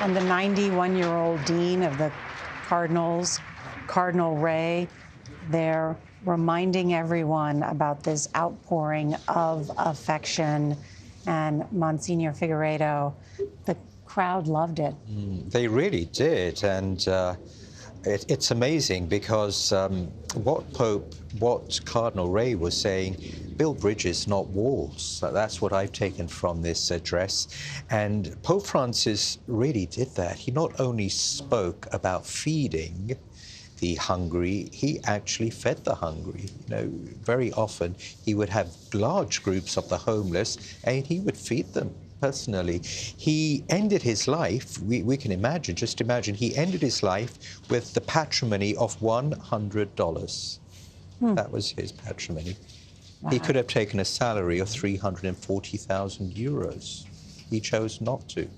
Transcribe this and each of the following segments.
And the 91-year-old dean of the Cardinals, Cardinal Re, they're reminding everyone about this outpouring of affection. And Monsignor Figueiredo, the crowd loved it. They really did. And it's amazing because what Cardinal Re was saying, build bridges, not walls. That's what I've taken from this address. And Pope Francis really did that. He not only spoke about feeding the hungry, he actually fed the hungry. You know, very often he would have large groups of the homeless and he would feed them personally. He ended his life, we can imagine, just imagine, he ended his life with the patrimony of $100. That was his patrimony. Wow. He could have taken a salary of 340,000 euros. He chose not to.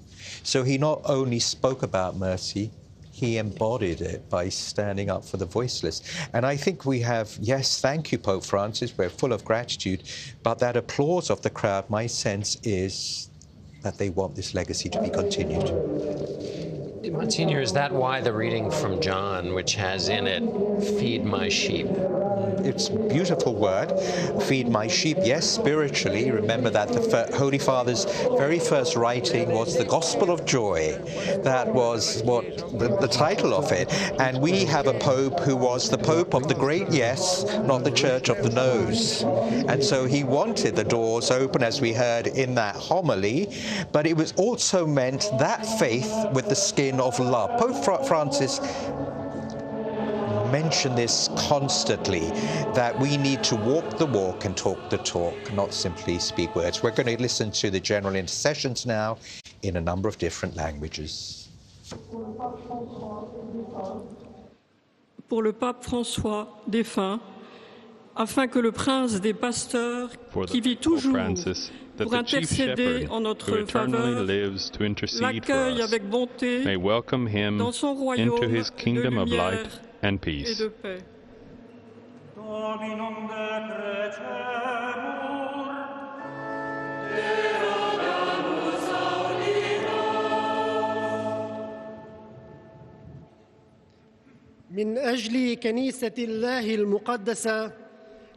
So he not only spoke about mercy, he embodied it by standing up for the voiceless. And I think we have, yes, thank you, Pope Francis, we're full of gratitude, but that applause of the crowd, my sense is that they want this legacy to be continued. Monsignor, is that why the reading from John, which has in it, feed my sheep? It's a beautiful word, feed my sheep. Yes, spiritually, remember that the Holy Father's very first writing was the Gospel of Joy. That was what the title of it. And we have a Pope who was the Pope of the great yes, not the Church of the no's. And so he wanted the doors open, as we heard in that homily, but it was also meant that faith with the skin of love. Pope Francis mention this constantly, that we need to walk the walk and talk the talk, not simply speak words. We're going to listen to the general intercessions now in a number of different languages. Pour le pape François défunt, afin que le prince des pasteurs, qui vit toujours pour intercéder en notre faveur, l'accueille avec bonté dans son royaume de lumière and peace. Et de paix. من أجل كنيسة الله المقدسة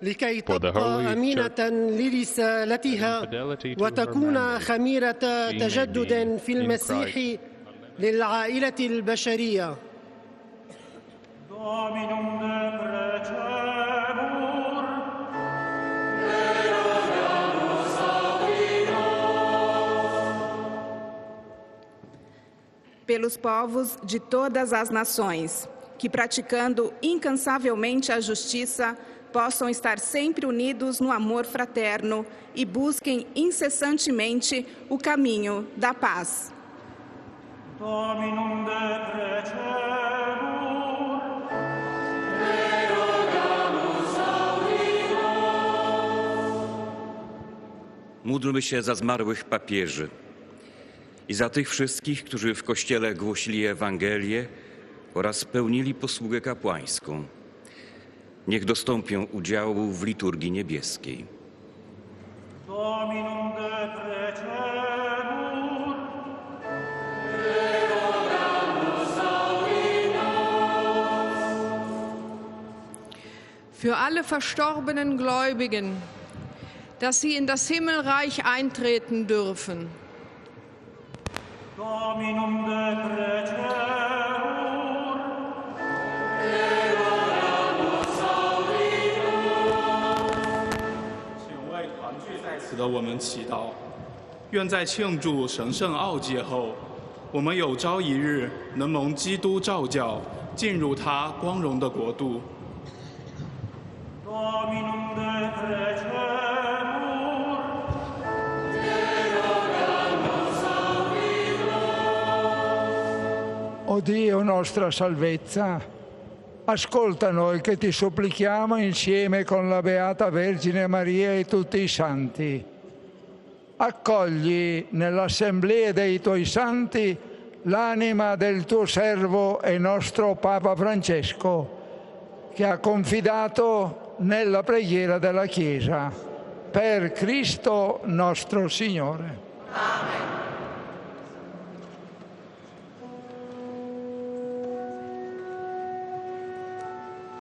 لكي تبقى أمينة لرسالتها وتكون خميرة تجدد في المسيح للعائلة البشرية. Pelos povos de todas as nações, que praticando incansavelmente a justiça, possam estar sempre unidos no amor fraterno e busquem incessantemente o caminho da paz. Dominum Módlmy się za zmarłych papieży i za tych wszystkich, którzy w Kościele głosili Ewangelię oraz pełnili posługę kapłańską. Niech dostąpią udziału w liturgii niebieskiej. Dominum Für alle verstorbenen Gläubigen, dass sie in das Himmelreich eintreten dürfen. Dominum请为团聚在此的我们祈祷，愿在庆祝神圣奥迹后，我们有朝一日能蒙基督召叫，进入他光荣的国度。O Dio nostra salvezza, ascolta noi che ti supplichiamo insieme con la Beata Vergine Maria e tutti i santi. Accogli nell'assemblea dei tuoi santi l'anima del tuo servo e nostro Papa Francesco, che ha confidato nella preghiera della Chiesa. Per Cristo nostro Signore. Amen.